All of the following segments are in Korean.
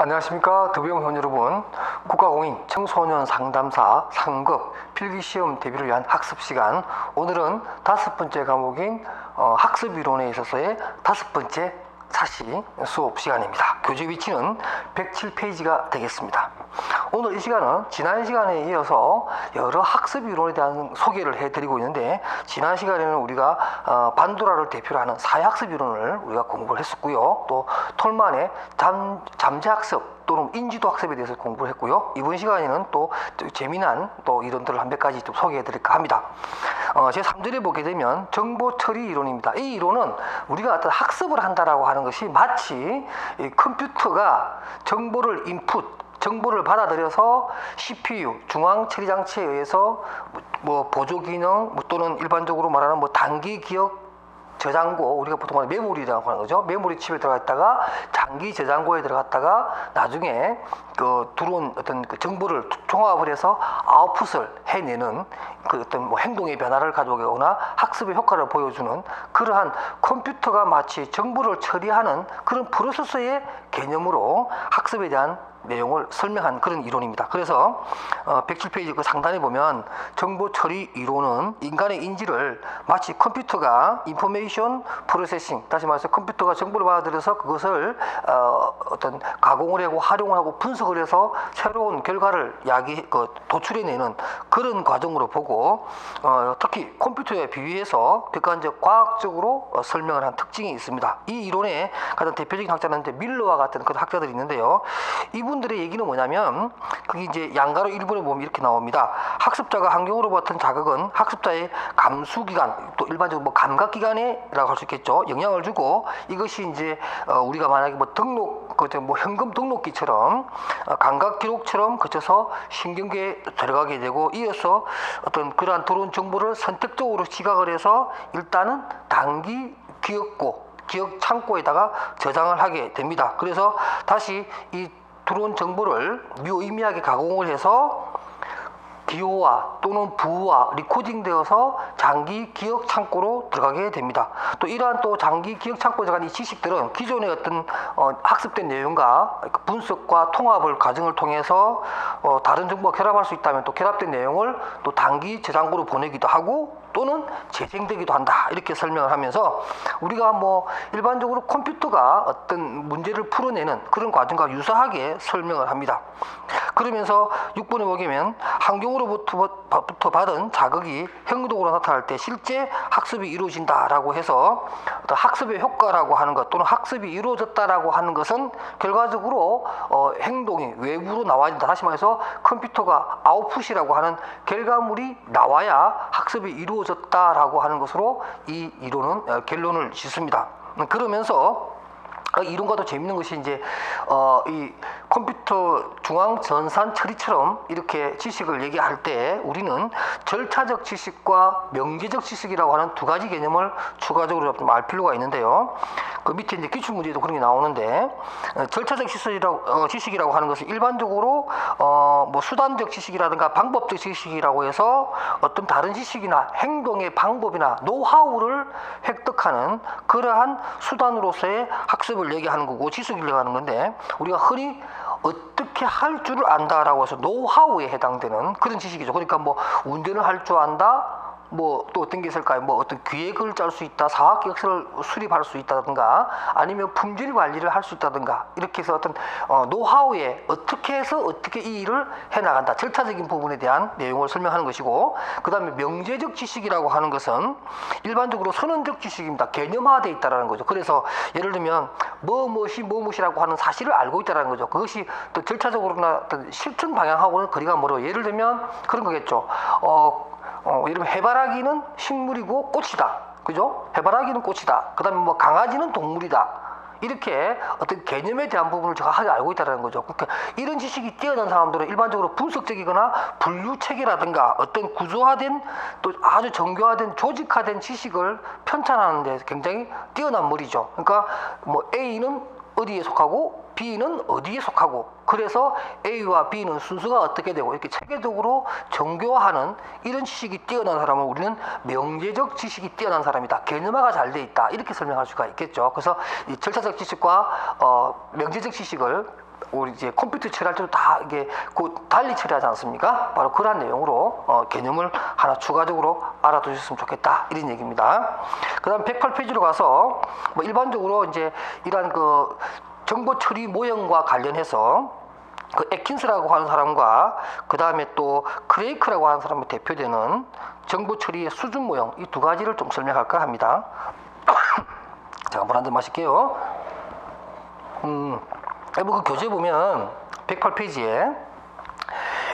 안녕하십니까. 더비용원 여러분, 국가공인 청소년 상담사 상급 필기시험 대비를 위한 학습시간, 오늘은 5번째 과목인 학습이론에 있어서의 5번째 사시 수업 시간입니다. 교재 위치는 107페이지가 되겠습니다. 오늘 이 시간은 지난 시간에 이어서 여러 학습이론에 대한 소개를 해드리고 있는데, 지난 시간에는 우리가 반도라를 대표로 하는 사회학습이론을 우리가 공부를 했었고요. 또 톨만의 잠재학습 또는 인지도 학습에 대해서 공부를 했고요. 이번 시간에는 또 재미난 또 이론들을 한 몇 가지 좀 소개해 드릴까 합니다. 제 3절에 보게 되면 정보 처리 이론입니다. 이 이론은 우리가 어떤 학습을 한다라고 하는 것이 마치 이 컴퓨터가 정보를 정보를 받아들여서 CPU, 중앙 처리 장치에 의해서 보조 기능 또는 일반적으로 말하는 단기 기억 저장고, 우리가 보통 말하는 메모리라고 하는 거죠. 메모리 칩에 들어갔다가 장기 저장고에 들어갔다가 나중에 들어온 어떤 정보를 종합을 해서 아웃풋을 해내는 어떤 행동의 변화를 가져오거나 학습의 효과를 보여주는 그러한 컴퓨터가 마치 정보를 처리하는 그런 프로세서의 개념으로 학습에 대한 내용을 설명한 그런 이론입니다. 그래서 107페이지 그 상단에 보면 정보 처리 이론은 인간의 인지를 마치 컴퓨터가 인포메이션 프로세싱, 다시 말해서 컴퓨터가 정보를 받아들여서 그것을 어떤 가공을 하고 활용을 하고 분석을 해서 새로운 결과를 도출해내는 그런 과정으로 보고, 특히 컴퓨터에 비유해서 객관적 과학적으로 설명을 한 특징이 있습니다. 이 이론의 가장 대표적인 학자는 밀러와 같은 그런 학자들이 있는데요. 이분들의 얘기는 뭐냐면, 그게 이제 양가로 1번에 보면 이렇게 나옵니다. 학습자가 환경으로 받은 자극은 학습자의 감수기관, 또 일반적으로 감각기관이라고 할 수 있겠죠. 영향을 주고, 이것이 이제 우리가 만약에 현금 등록기처럼 감각기록처럼 거쳐서 신경계에 들어가게 되고, 이어서 어떤 그러한 들어온 정보를 선택적으로 지각을 해서 일단은 단기 기억 창고에다가 저장을 하게 됩니다. 그래서 다시 이 들어온 정보를 유의미하게 가공을 해서 기호화 또는 부호화 리코딩되어서 장기 기억 창고로 들어가게 됩니다. 또 이러한 또 장기 기억 창고에 들어간 이 지식들은 기존의 어떤 학습된 내용과 분석과 통합을 과정을 통해서 다른 정보가 결합할 수 있다면 또 결합된 내용을 또 단기 저장고로 보내기도 하고 또는 재생되기도 한다, 이렇게 설명을 하면서 우리가 일반적으로 컴퓨터가 어떤 문제를 풀어내는 그런 과정과 유사하게 설명을 합니다. 그러면서 6번에 보면 환경으로부터 받은 자극이 행동으로 나타날 때 실제 학습이 이루어진다라고 해서 어떤 학습의 효과라고 하는 것 또는 학습이 이루어졌다라고 하는 것은 결과적으로 행동이 외부로 나와야 된다. 다시 말해서 컴퓨터가 아웃풋이라고 하는 결과물이 나와야 학습이 이루어졌다라고 하는 것으로 이 이론은 결론을 짓습니다. 그러면서 이론과도 재밌는 것이 이제 이 컴퓨터 중앙 전산 처리처럼 이렇게 지식을 얘기할 때 우리는 절차적 지식과 명제적 지식이라고 하는 두 가지 개념을 추가적으로 좀 알 필요가 있는데요. 그 밑에 이제 기출 문제에도 그런 게 나오는데, 절차적 지식이라고 하는 것은 일반적으로 수단적 지식이라든가 방법적 지식이라고 해서 어떤 다른 지식이나 행동의 방법이나 노하우를 획득하는 그러한 수단으로서의 학습을 얘기하는 거고 지식을 얘기하는 건데, 우리가 흔히 어떻게 할 줄을 안다라고 해서 노하우에 해당되는 그런 지식이죠. 그러니까 운전을 할 줄 안다, 또 어떤 게 있을까요? 어떤 기획을 짤 수 있다, 사학기획서를 수립할 수 있다든가, 아니면 품질 관리를 할 수 있다든가, 이렇게 해서 어떤 노하우에 어떻게 해서 어떻게 이 일을 해나간다, 절차적인 부분에 대한 내용을 설명하는 것이고, 그 다음에 명제적 지식이라고 하는 것은 일반적으로 선언적 지식입니다. 개념화되어 있다는 거죠. 그래서 예를 들면 무엇이라고 하는 사실을 알고 있다는 거죠. 그것이 또 절차적으로나 어떤 실천 방향하고는 거리가 멀어. 예를 들면 그런 거겠죠. 예를 들면 해바라기는 식물이고 꽃이다, 그죠? 해바라기는 꽃이다. 그 다음에 강아지는 동물이다. 이렇게 어떤 개념에 대한 부분을 정확하게 알고 있다는 거죠. 그러니까 이런 지식이 뛰어난 사람들은 일반적으로 분석적이거나 분류 체계라든가 어떤 구조화된 또 아주 정교화된 조직화된 지식을 편찬하는 데 굉장히 뛰어난 머리죠. 그러니까 A는 어디에 속하고 B는 어디에 속하고, 그래서 A와 B는 순서가 어떻게 되고 이렇게 체계적으로 정교화하는 이런 지식이 뛰어난 사람을 우리는 명제적 지식이 뛰어난 사람이다, 개념화가 잘 돼 있다, 이렇게 설명할 수가 있겠죠. 그래서 이 절차적 지식과 명제적 지식을 우리 이제 컴퓨터 처리할 때도 다 이게 달리 처리하지 않습니까? 바로 그러한 내용으로 개념을 하나 추가적으로 알아두셨으면 좋겠다, 이런 얘기입니다. 그다음 108페이지로 가서 뭐 일반적으로 이제 이러한 그 정보 처리 모형과 관련해서 그 애킨스라고 하는 사람과 그 다음에 또 크레이크라고 하는 사람이 대표되는 정보 처리의 수준 모형, 이 두 가지를 좀 설명할까 합니다. 자, 물 한 잔 마실게요. 그 교재 보면 108페이지에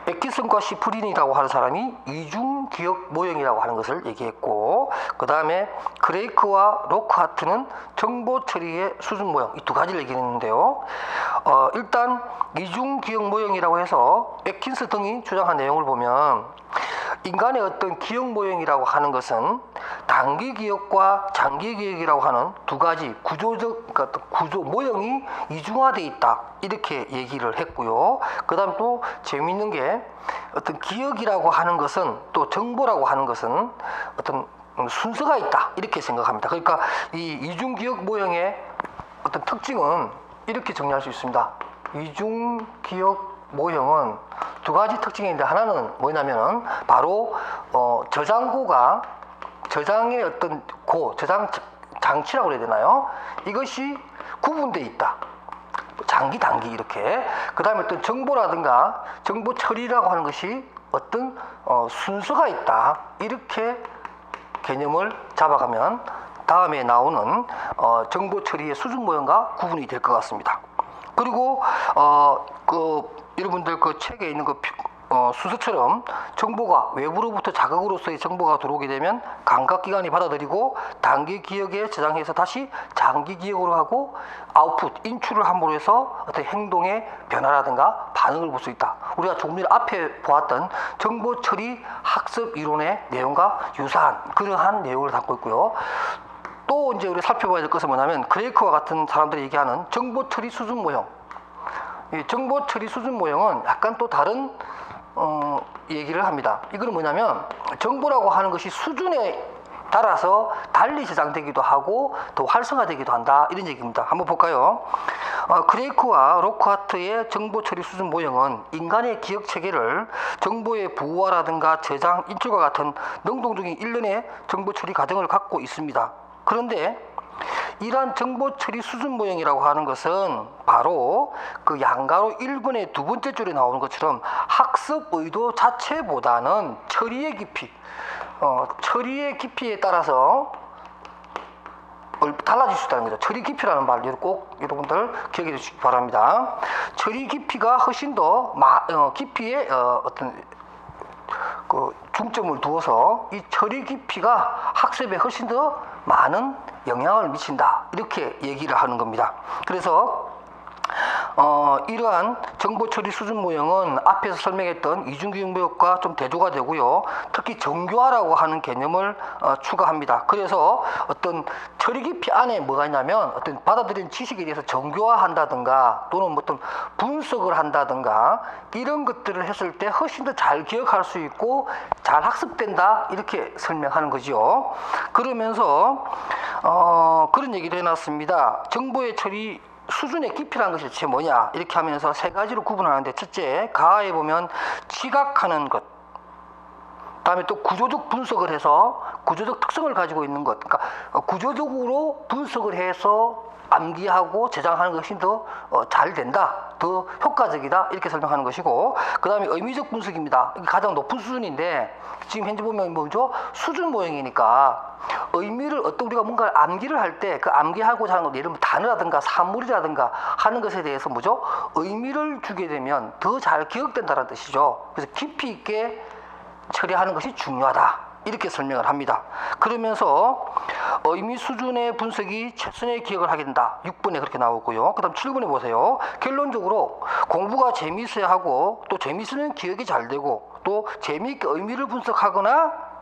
애킨슨과 시프린이라고 하는 사람이 이중 기억 모형이라고 하는 것을 얘기했고, 그 다음에 크레이크와 로크하트는 정보 처리의 수준 모형, 이 두 가지를 얘기했는데요. 일단 이중 기억 모형이라고 해서 애킨스 등이 주장한 내용을 보면, 인간의 어떤 기억 모형이라고 하는 것은 단기 기억과 장기 기억이라고 하는 두 가지 그러니까 구조 모형이 이중화되어 있다, 이렇게 얘기를 했고요. 그 다음 또 재미있는 게, 어떤 기억이라고 하는 것은, 또 정보라고 하는 것은 어떤 순서가 있다, 이렇게 생각합니다. 그러니까 이 이중 기억 모형의 어떤 특징은 이렇게 정리할 수 있습니다. 이중 기억 모형은 두 가지 특징이 있는데, 하나는 뭐냐면은 바로 저장고가, 저장의 어떤 저장 장치라고 해야 되나요? 이것이 구분되어 있다. 장기, 단기 이렇게. 그 다음에 어떤 정보라든가 정보 처리라고 하는 것이 어떤 순서가 있다, 이렇게 개념을 잡아가면 다음에 나오는 정보 처리의 수준 모형과 구분이 될 것 같습니다. 그리고 여러분들 그 책에 있는 순서처럼 정보가 외부로부터 자극으로서의 정보가 들어오게 되면 감각기관이 받아들이고 단기 기억에 저장해서 다시 장기 기억으로 하고 아웃풋, 인출을 함으로 해서 어떤 행동의 변화라든가 반응을 볼 수 있다. 우리가 조금 전에 앞에 보았던 정보 처리 학습 이론의 내용과 유사한 그러한 내용을 담고 있고요. 또 이제 우리 살펴봐야 될 것은 뭐냐면, 크레이크와 같은 사람들이 얘기하는 정보 처리 수준 모형. 이 정보 처리 수준 모형은 약간 또 다른 얘기를 합니다. 이거는 뭐냐면, 정보라고 하는 것이 수준에 따라서 달리 저장되기도 하고 더 활성화되기도 한다, 이런 얘기입니다. 한번 볼까요? 크레이크와 로크하트의 정보 처리 수준 모형은 인간의 기억 체계를 정보의 부호화라든가 저장, 인출과 같은 능동적인 일련의 정보 처리 과정을 갖고 있습니다. 그런데 이러한 정보 처리 수준 모형이라고 하는 것은 바로 그 양가로 1번의 두 번째 줄에 나오는 것처럼 학습 의도 자체보다는 처리의 깊이, 처리의 깊이에 따라서 달라질 수 있다는 거죠. 처리 깊이라는 말을 꼭 여러분들 기억해 주시기 바랍니다. 처리 깊이가 훨씬 더 깊이에 어떤 중점을 두어서 이 처리 깊이가 학습에 훨씬 더 많은 영향을 미친다, 이렇게 얘기를 하는 겁니다. 그래서 이러한 정보 처리 수준 모형은 앞에서 설명했던 이중기억 모형과 좀 대조가 되고요. 특히 정교화라고 하는 개념을 추가합니다. 그래서 어떤 처리 깊이 안에 뭐가 있냐면, 어떤 받아들인 지식에 대해서 정교화한다든가 또는 어떤 분석을 한다든가 이런 것들을 했을 때 훨씬 더 잘 기억할 수 있고 잘 학습된다, 이렇게 설명하는 거죠. 그러면서 그런 얘기를 해놨습니다. 정보의 처리 수준의 깊이라는 것이 대체 뭐냐, 이렇게 하면서 세 가지로 구분하는데, 첫째, 가에 보면 지각하는 것, 다음에 또 구조적 분석을 해서 구조적 특성을 가지고 있는 것, 그러니까 구조적으로 분석을 해서 암기하고 저장하는 것이 더 잘 된다, 더 효과적이다, 이렇게 설명하는 것이고, 그 다음에 의미적 분석입니다. 이게 가장 높은 수준인데, 지금 현재 보면 뭐죠? 수준 모형이니까 의미를 우리가 뭔가 암기를 할 때 그 암기하고자 하는 것, 예를 들면 단어라든가 사물이라든가 하는 것에 대해서 뭐죠? 의미를 주게 되면 더 잘 기억된다는 뜻이죠. 그래서 깊이 있게 처리하는 것이 중요하다, 이렇게 설명을 합니다. 그러면서 의미 수준의 분석이 최선의 기억을 하게 된다, 6번에 그렇게 나오고요. 그 다음 7번에 보세요. 결론적으로 공부가 재미있어야 하고 또 재미있으면 기억이 잘 되고 또 재미있게 의미를 분석하거나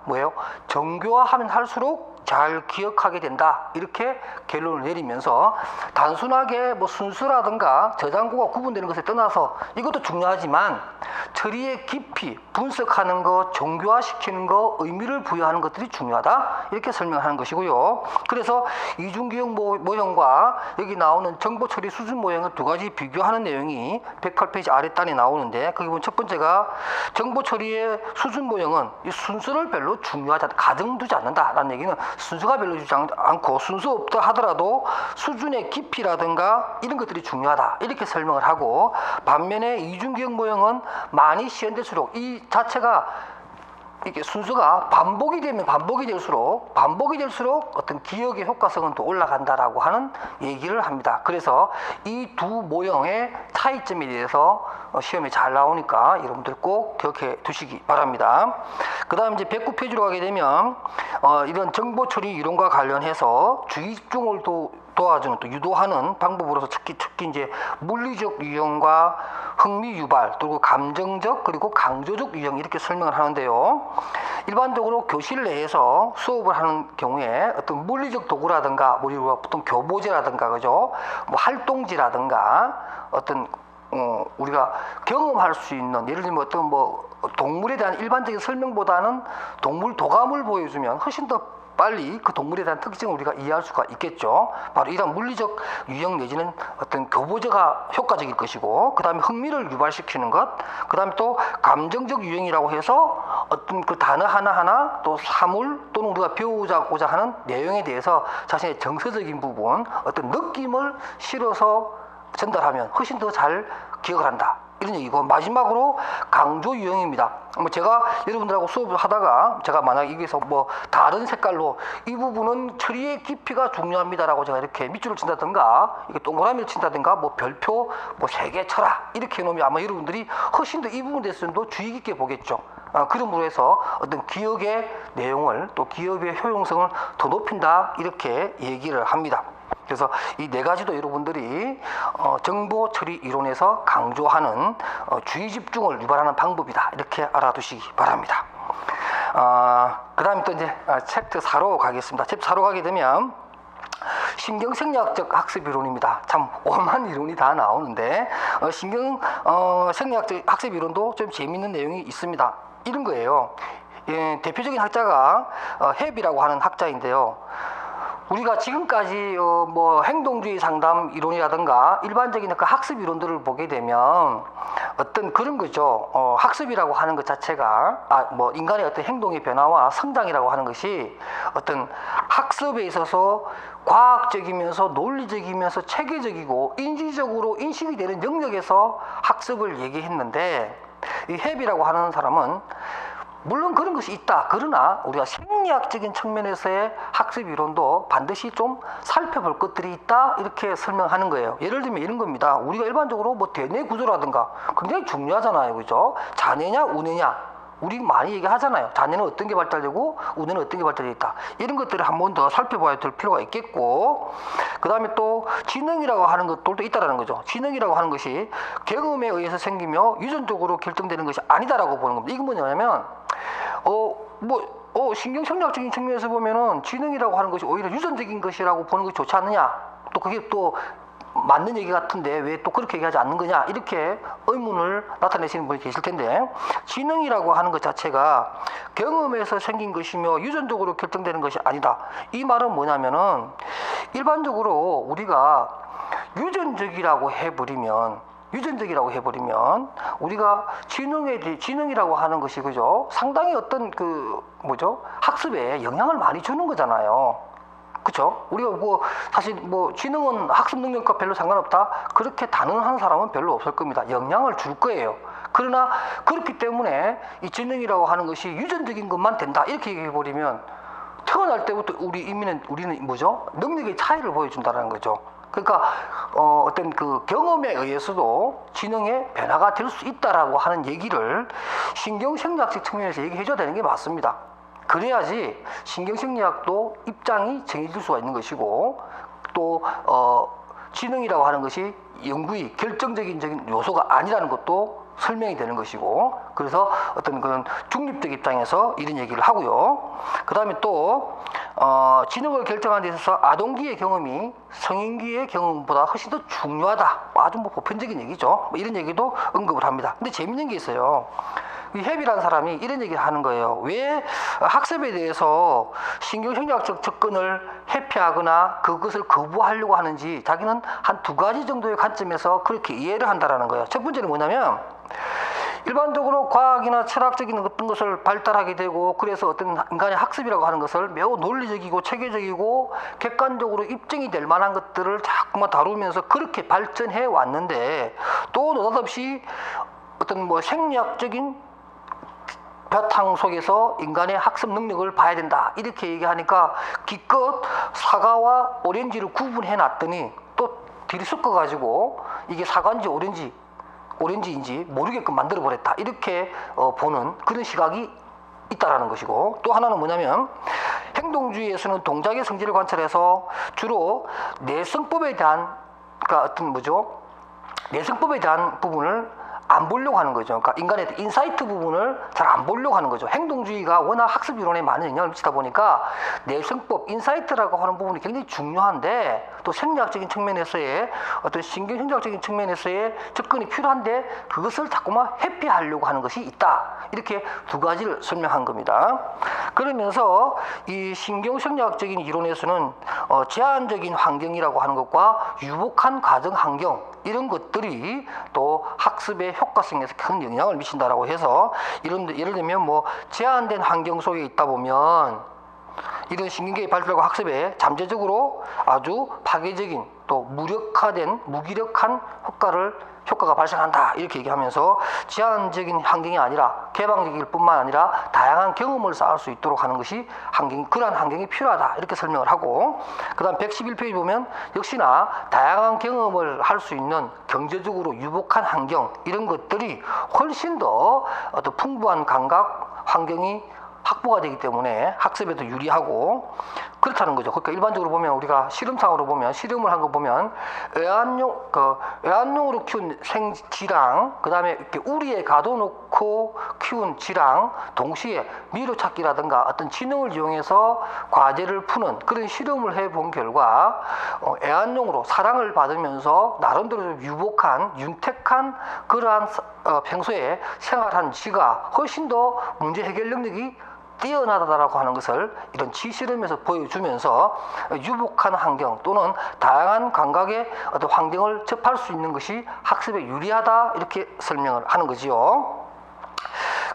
정교화하면 할수록 잘 기억하게 된다, 이렇게 결론을 내리면서 단순하게 순서라든가 저장고가 구분되는 것에 떠나서 이것도 중요하지만 처리의 깊이, 분석하는 거, 정교화시키는 거, 의미를 부여하는 것들이 중요하다. 이렇게 설명하는 것이고요. 그래서 이중기억 모형과 여기 나오는 정보 처리 수준 모형을 두 가지 비교하는 내용이 108페이지 아랫단에 나오는데, 거기 보면 첫 번째가 정보 처리의 수준 모형은 이 순서를 별로 중요하지 않다. 가정 두지 않는다라는 얘기는 순서가 별로 주지 않고 순서 없다 하더라도 수준의 깊이라든가 이런 것들이 중요하다. 이렇게 설명을 하고, 반면에 이중기억 모형은 많이 시연될수록 이 자체가 이게 순서가 반복이 될수록 어떤 기억의 효과성은 또 올라간다라고 하는 얘기를 합니다. 그래서 이 두 모형의 차이점에 대해서 시험에 잘 나오니까 여러분들 꼭 기억해 두시기 바랍니다. 그 다음 이제 109페이지로 가게 되면 이런 정보 처리 이론과 관련해서 주의 집중을 도와주는, 또 유도하는 방법으로서 특히 이제 물리적 유형과 흥미 유발, 그리고 감정적, 그리고 강조적 유형, 이렇게 설명을 하는데요. 일반적으로 교실 내에서 수업을 하는 경우에 어떤 물리적 도구라든가, 우리가 보통 교보제라든가, 그죠? 뭐 활동지라든가, 어떤 우리가 경험할 수 있는, 예를 들면 어떤 동물에 대한 일반적인 설명보다는 동물 도감을 보여주면 훨씬 더 빨리 그 동물에 대한 특징을 우리가 이해할 수가 있겠죠. 바로 이런 물리적 유형 내지는 어떤 교보제가 효과적일 것이고, 그 다음에 흥미를 유발시키는 것, 그 다음에 또 감정적 유형이라고 해서 어떤 그 단어 하나하나, 또 사물 또는 우리가 배우고자 하는 내용에 대해서 자신의 정서적인 부분, 어떤 느낌을 실어서 전달하면 훨씬 더 잘 기억을 한다, 이런 얘기고, 마지막으로 강조 유형입니다. 제가 여러분들하고 수업을 하다가 제가 만약 여기서 다른 색깔로 이 부분은 처리의 깊이가 중요합니다라고 제가 이렇게 밑줄을 친다든가, 이게 동그라미를 친다든가, 별표 3개 쳐라 이렇게 해놓으면 아마 여러분들이 훨씬 더 이 부분에 대해서도 주의 깊게 보겠죠. 그럼으로 해서 어떤 기억의 내용을, 또 기억의 효용성을 더 높인다, 이렇게 얘기를 합니다. 그래서 이 네 가지도 여러분들이 정보 처리 이론에서 강조하는 주의 집중을 유발하는 방법이다, 이렇게 알아두시기 바랍니다. 그 다음에 또 이제 챕터 4로 가겠습니다. 챕터 4로 가게 되면 신경생리학적 학습 이론입니다. 참 오만 이론이 다 나오는데 신경생리학적 학습 이론도 좀 재미있는 내용이 있습니다. 이런 거예요. 대표적인 학자가 헵이라고 하는 학자인데요. 우리가 지금까지 행동주의 상담 이론이라든가 일반적인 그 학습 이론들을 보게 되면 어떤 그런 거죠. 학습이라고 하는 것 자체가 인간의 어떤 행동의 변화와 성장이라고 하는 것이 어떤 학습에 있어서 과학적이면서 논리적이면서 체계적이고 인지적으로 인식이 되는 영역에서 학습을 얘기했는데, 이 헵이라고 하는 사람은 물론 그런 것이 있다. 그러나 우리가 생리학적인 측면에서의 학습 이론도 반드시 좀 살펴볼 것들이 있다, 이렇게 설명하는 거예요. 예를 들면 이런 겁니다. 우리가 일반적으로 대뇌 구조라든가 굉장히 중요하잖아요, 그죠? 자뇌냐 우뇌냐, 우리 많이 얘기하잖아요. 자뇌는 어떤 게 발달되고 우뇌는 어떤 게 발달되어 있다, 이런 것들을 한 번 더 살펴봐야 될 필요가 있겠고, 그 다음에 또 지능이라고 하는 것들도 있다라는 거죠. 지능이라고 하는 것이 경험에 의해서 생기며 유전적으로 결정되는 것이 아니다라고 보는 겁니다. 이건 뭐냐면 신경생리학적인 측면에서 보면은 지능이라고 하는 것이 오히려 유전적인 것이라고 보는 것이 좋지 않느냐, 또 그게 또 맞는 얘기 같은데 왜 또 그렇게 얘기하지 않는 거냐, 이렇게 의문을 나타내시는 분이 계실 텐데, 지능이라고 하는 것 자체가 경험에서 생긴 것이며 유전적으로 결정되는 것이 아니다. 이 말은 뭐냐면은 일반적으로 우리가 유전적이라고 해버리면 우리가 지능이라고 하는 것이, 그죠? 상당히 어떤 학습에 영향을 많이 주는 거잖아요. 그쵸? 우리가 사실 지능은 학습 능력과 별로 상관없다, 그렇게 단언하는 사람은 별로 없을 겁니다. 영향을 줄 거예요. 그러나 그렇기 때문에 이 지능이라고 하는 것이 유전적인 것만 된다, 이렇게 얘기해버리면 태어날 때부터 우리는 능력의 차이를 보여준다는 거죠. 그러니까 어떤 그 경험에 의해서도 지능의 변화가 될 수 있다라고 하는 얘기를 신경생리학적 측면에서 얘기해줘야 되는 게 맞습니다. 그래야지 신경생리학도 입장이 정해질 수가 있는 것이고, 또 지능이라고 하는 것이 연구의 결정적인 요소가 아니라는 것도 설명이 되는 것이고, 그래서 어떤 그런 중립적 입장에서 이런 얘기를 하고요. 그 다음에 또 지능을 결정하는 데 있어서 아동기의 경험이 성인기의 경험보다 훨씬 더 중요하다. 아주 뭐 보편적인 얘기죠. 뭐 이런 얘기도 언급을 합니다. 근데 재밌는 게 있어요. 이 헤비라는 사람이 이런 얘기를 하는 거예요. 왜 학습에 대해서 신경생리학적 접근을 회피하거나 그것을 거부하려고 하는지 자기는 한 두 가지 정도의 관점에서 그렇게 이해를 한다라는 거예요. 첫 번째는 뭐냐면 일반적으로 과학이나 철학적인 어떤 것을 발달하게 되고 그래서 어떤 인간의 학습이라고 하는 것을 매우 논리적이고 체계적이고 객관적으로 입증이 될 만한 것들을 자꾸만 다루면서 그렇게 발전해 왔는데 또 느닷없이 어떤 뭐 생리학적인 바탕 속에서 인간의 학습 능력을 봐야 된다 이렇게 얘기하니까 기껏 사과와 오렌지를 구분해 놨더니 또 뒤를 섞어 가지고 이게 사과인지 오렌지인지 모르게끔 만들어 버렸다 이렇게 보는 그런 시각이 있다라는 것이고, 또 하나는 뭐냐면 행동주의에서는 동작의 성질을 관찰해서 주로 내성법에 대한 내성법에 대한 부분을 안 보려고 하는 거죠. 그러니까 인간의 인사이트 부분을 잘 안 보려고 하는 거죠. 행동주의가 워낙 학습 이론에 많은 영향을 미치다 보니까 내성법, 인사이트라고 하는 부분이 굉장히 중요한데 또 생리학적인 측면에서의 어떤 신경생리학적인 측면에서의 접근이 필요한데 그것을 자꾸만 회피하려고 하는 것이 있다. 이렇게 두 가지를 설명한 겁니다. 그러면서 이 신경생리학적인 이론에서는 제한적인 환경이라고 하는 것과 유복한 가정 환경 이런 것들이 또 학습의 효과성에서 큰 영향을 미친다라고 해서 예를 들면 뭐 제한된 환경 속에 있다 보면 이런 신경계의 발달과 학습에 잠재적으로 아주 파괴적인 또 무기력한 효과가 발생한다 이렇게 얘기하면서 제한적인 환경이 아니라 개방적일 뿐만 아니라 다양한 경험을 쌓을 수 있도록 하는 것이 그러한 환경이 필요하다 이렇게 설명을 하고, 그 다음 111페이지 보면 역시나 다양한 경험을 할 수 있는 경제적으로 유복한 환경 이런 것들이 훨씬 더 어떤 풍부한 감각 환경이 확보가 되기 때문에 학습에도 유리하고 그렇다는 거죠. 그러니까 일반적으로 보면 우리가 실험상으로 보면 실험을 한 거 보면 애완용으로 키운 생쥐랑 그 다음에 이렇게 우리에 가둬놓고 키운 쥐랑 동시에 미로찾기라든가 어떤 지능을 이용해서 과제를 푸는 그런 실험을 해본 결과 애완용으로 사랑을 받으면서 나름대로 좀 유복한 윤택한 그러한 평소에 생활한 쥐가 훨씬 더 문제 해결 능력이 뛰어나다라고 하는 것을 이런 지실험에서 보여주면서 유복한 환경 또는 다양한 감각의 어떤 환경을 접할 수 있는 것이 학습에 유리하다 이렇게 설명을 하는 거지요.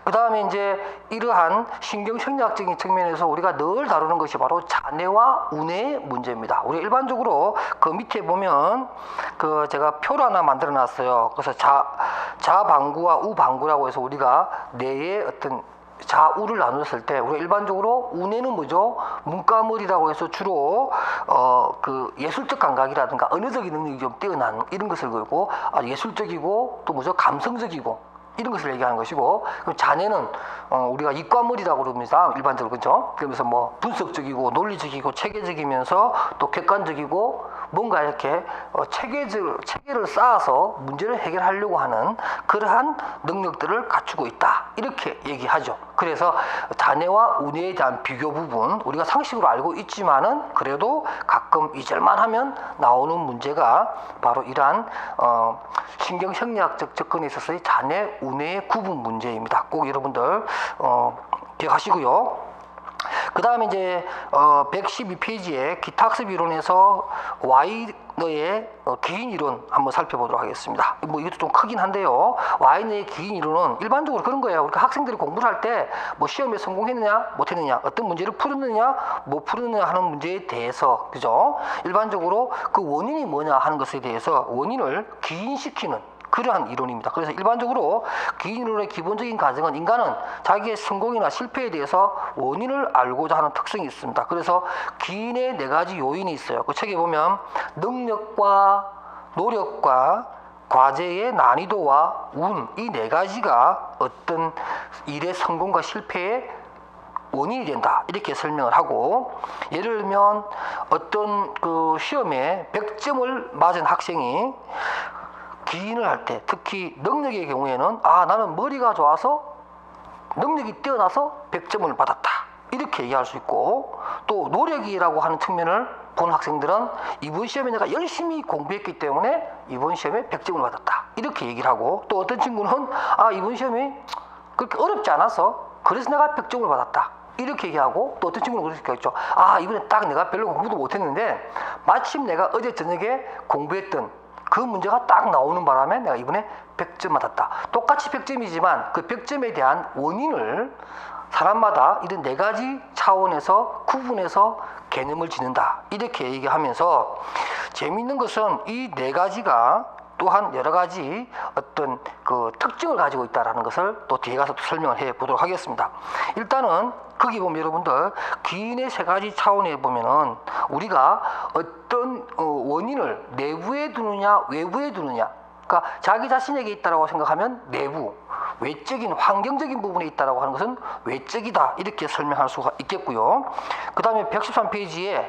그 다음에 이제 이러한 신경생리학적인 측면에서 우리가 늘 다루는 것이 바로 자뇌와 우뇌의 문제입니다. 우리 일반적으로 그 밑에 보면 제가 표를 하나 만들어 놨어요. 그래서 자방구와 우방구라고 해서 우리가 뇌의 어떤 좌우를 나눴을 때 우리가 일반적으로 우뇌는 뭐죠? 문과머리라고 해서 주로 그 예술적 감각이라든가 언어적인 능력이 좀 뛰어난 이런 것을 걸고 예술적이고 또 뭐죠? 감성적이고 이런 것을 얘기하는 것이고, 그럼 자뇌는 우리가 이과머리라고 그럽니다. 일반적으로 그렇죠? 그러면서 뭐 분석적이고 논리적이고 체계적이면서 또 객관적이고 뭔가 이렇게 체계를 쌓아서 문제를 해결하려고 하는 그러한 능력들을 갖추고 있다 이렇게 얘기하죠. 그래서 자뇌와 우뇌에 대한 비교 부분 우리가 상식으로 알고 있지만은 그래도 가끔 잊을만 하면 나오는 문제가 바로 이러한 신경생리학적 접근에 있어서의 자뇌 우뇌의 구분 문제입니다. 꼭 여러분들 기억하시고요. 그 다음에 이제 112페이지에 기타학습 이론에서 와이너의 기인 이론 한번 살펴보도록 하겠습니다. 뭐 이것도 좀 크긴 한데요. 와이너의 기인 이론은 일반적으로 그런 거예요. 우리가 학생들이 공부를 할 때 뭐 시험에 성공했느냐 못했느냐 어떤 문제를 풀었느냐 못 풀었느냐 하는 문제에 대해서 그죠? 일반적으로 그 원인이 뭐냐 하는 것에 대해서 원인을 기인시키는 그러한 이론입니다. 그래서 일반적으로 기인 이론의 기본적인 과정은 인간은 자기의 성공이나 실패에 대해서 원인을 알고자 하는 특성이 있습니다. 그래서 기인의 4가지 요인이 있어요. 그 책에 보면 능력과 노력과 과제의 난이도와 운 이 4가지가 어떤 일의 성공과 실패의 원인이 된다 이렇게 설명을 하고, 예를 들면 어떤 그 시험에 100점을 맞은 학생이 기인을 할 때 특히 능력의 경우에는 나는 머리가 좋아서 능력이 뛰어나서 100점을 받았다 이렇게 얘기할 수 있고, 또 노력이라고 하는 측면을 본 학생들은 이번 시험에 내가 열심히 공부했기 때문에 이번 시험에 100점을 받았다 이렇게 얘기를 하고, 또 어떤 친구는 이번 시험이 그렇게 어렵지 않아서 그래서 내가 100점을 받았다 이렇게 얘기하고, 또 어떤 친구는 그렇게 했죠. 이번에 딱 내가 별로 공부도 못했는데 마침 내가 어제 저녁에 공부했던 그 문제가 딱 나오는 바람에 내가 이번에 100점 받았다. 똑같이 100점이지만 그 100점에 대한 원인을 사람마다 이런 네 가지 차원에서 구분해서 개념을 짓는다 이렇게 얘기하면서, 재미있는 것은 이 네 가지가 또한 여러 가지 어떤 그 특징을 가지고 있다는 것을 또 뒤에 가서 또 설명을 해 보도록 하겠습니다. 일단은 거기 보면 여러분들 기인의 세 가지 차원에 보면은 우리가 어떤 원인을 내부에 두느냐 외부에 두느냐, 그러니까 자기 자신에게 있다라고 생각하면 내부, 외적인 환경적인 부분에 있다라고 하는 것은 외적이다 이렇게 설명할 수가 있겠고요. 그 다음에 113페이지에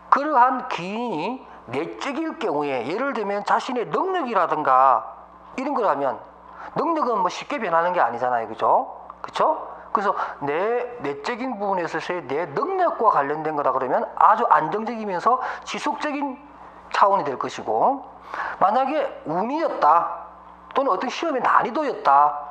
그러한 기인이 내적일 경우에, 예를 들면 자신의 능력이라든가 이런 거라면, 능력은 뭐 쉽게 변하는 게 아니잖아요, 그죠? 그래서 내적인 부분에 있어서의 내 능력과 관련된 거다 그러면 아주 안정적이면서 지속적인 차원이 될 것이고, 만약에 운이었다 또는 어떤 시험의 난이도였다,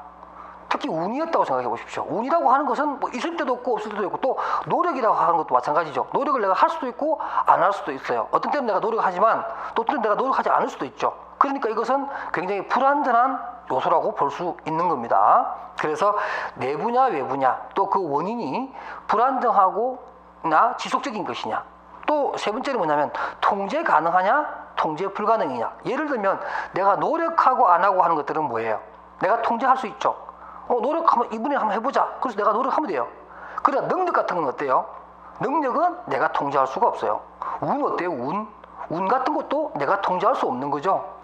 특히 운이었다고 생각해 보십시오. 운이라고 하는 것은 뭐 있을 때도 없고 없을 때도 있고, 또 노력이라고 하는 것도 마찬가지죠. 노력을 내가 할 수도 있고 안 할 수도 있어요. 어떤 때는 내가 노력하지만 또 어떤 때는 내가 노력하지 않을 수도 있죠. 그러니까 이것은 굉장히 불완전한 요소라고 볼 수 있는 겁니다. 그래서 내부냐 외부냐, 또 그 원인이 불안정하고나 지속적인 것이냐, 또 세 번째는 뭐냐면 통제 가능하냐 통제 불가능이냐. 예를 들면 내가 노력하고 안 하고 하는 것들은 뭐예요? 내가 통제할 수 있죠. 노력하면 이번에 한번 해보자. 그래서 내가 노력하면 돼요. 그러나 능력 같은 건 어때요? 능력은 내가 통제할 수가 없어요. 운 어때요? 운 같은 것도 내가 통제할 수 없는 거죠.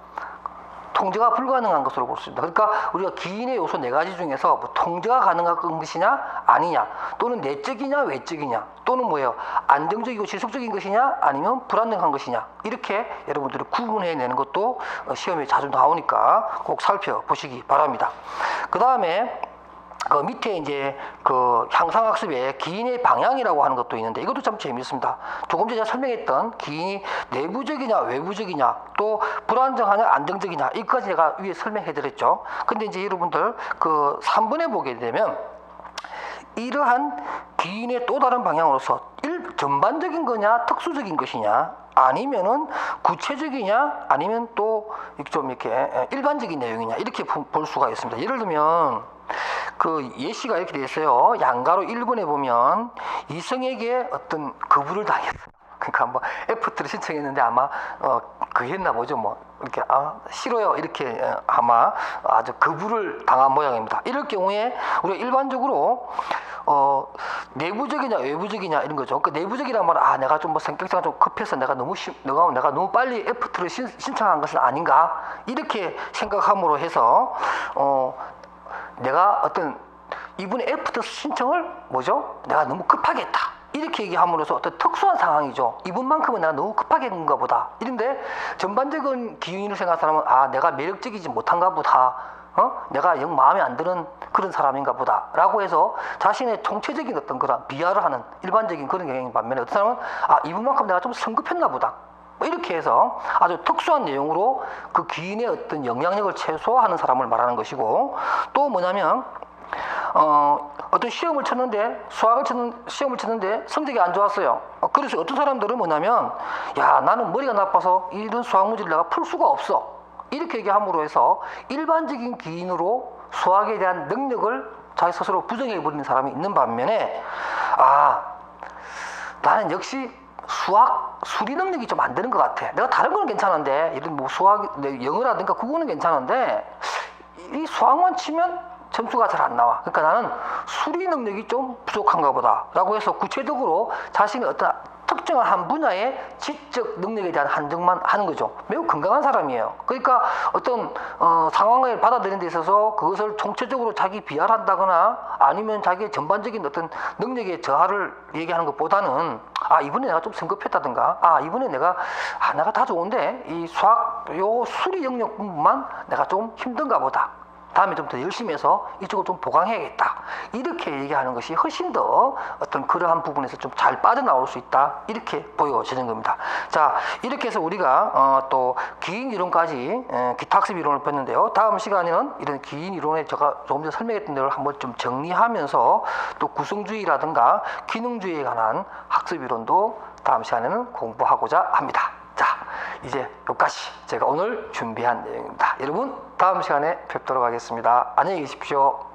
통제가 불가능한 것으로 볼 수 있습니다. 그러니까 우리가 기인의 요소 네 가지 중에서 뭐 통제가 가능한 것이냐 아니냐, 또는 내적이냐 외적이냐, 또는 뭐예요? 안정적이고 지속적인 것이냐 아니면 불안정한 것이냐, 이렇게 여러분들이 구분해내는 것도 시험에 자주 나오니까 꼭 살펴보시기 바랍니다. 그 다음에 그 밑에 이제 그 향상학습의 기인의 방향이라고 하는 것도 있는데, 이것도 참 재미있습니다. 조금 전에 제가 설명했던 기인이 내부적이냐 외부적이냐, 또 불안정하냐 안정적이냐, 이것까지 제가 위에 설명해 드렸죠. 근데 이제 여러분들 그 3번에 보게 되면 이러한 기인의 또 다른 방향으로서 전반적인 거냐 특수적인 것이냐, 아니면은 구체적이냐 아니면 또 좀 이렇게 일반적인 내용이냐, 이렇게 볼 수가 있습니다. 예를 들면 그 예시가 이렇게 돼 있어요. 양가로 1번에 보면 이성에게 어떤 거부를 당했어요. 그러니까 뭐 애프터를 신청했는데 아마 했나 보죠. 뭐 이렇게 싫어요 이렇게 아마 아주 거부를 당한 모양입니다. 이럴 경우에 우리가 일반적으로 내부적이냐 외부적이냐 이런 거죠. 그 내부적이란 말은 내가 좀 뭐 성격상 좀 급해서 내가 너무 빨리 애프터를 신청한 것은 아닌가, 이렇게 생각함으로 해서 내가 어떤 이분의 애프터 신청을 내가 너무 급하게 했다 이렇게 얘기함으로써 어떤 특수한 상황이죠. 이분만큼은 내가 너무 급하게 했는가 보다. 이런데 전반적인 기운을 생각하는 사람은 내가 매력적이지 못한가 보다, 내가 영 마음에 안 드는 그런 사람인가 보다 라고 해서 자신의 총체적인 어떤 그런 비하를 하는 일반적인 그런 경향인 반면에, 어떤 사람은 이분만큼 내가 좀 성급했나 보다, 이렇게 해서 아주 특수한 내용으로 그 기인의 어떤 영향력을 최소화하는 사람을 말하는 것이고, 또 뭐냐면 어떤 시험을 쳤는데 시험을 쳤는데 성적이 안 좋았어요. 그래서 어떤 사람들은 뭐냐면 나는 머리가 나빠서 이런 수학 문제를 내가 풀 수가 없어 이렇게 얘기함으로 해서 일반적인 기인으로 수학에 대한 능력을 자기 스스로 부정해 버리는 사람이 있는 반면에, 나는 역시 수리 능력이 좀 안 되는 것 같아. 내가 다른 건 괜찮은데, 이런 뭐 영어라든가 국어는 괜찮은데 이 수학만 치면 점수가 잘 안 나와. 그러니까 나는 수리 능력이 좀 부족한가 보다 라고 해서 구체적으로 자신의 어떤 특정한 한 분야의 지적 능력에 대한 한정만 하는 거죠. 매우 건강한 사람이에요. 그러니까 어떤 상황을 받아들이는 데 있어서 그것을 총체적으로 자기 비하한다거나 아니면 자기의 전반적인 어떤 능력의 저하를 얘기하는 것보다는 이번에 내가 좀 성급했다든가 이번에 내가 다 좋은데 이 수학 수리 영역 부분만 내가 좀 힘든가 보다, 다음에 좀 더 열심히 해서 이쪽을 좀 보강해야겠다. 이렇게 얘기하는 것이 훨씬 더 어떤 그러한 부분에서 좀 잘 빠져나올 수 있다. 이렇게 보여지는 겁니다. 자, 이렇게 해서 우리가 또 긴 이론까지 기타 학습 이론을 뺐는데요. 다음 시간에는 이런 긴 이론에 제가 조금 전에 설명했던 대로 한번 좀 정리하면서 또 구성주의라든가 기능주의에 관한 학습 이론도 다음 시간에는 공부하고자 합니다. 자, 이제 여기까지 제가 오늘 준비한 내용입니다. 여러분, 다음 시간에 뵙도록 하겠습니다. 안녕히 계십시오.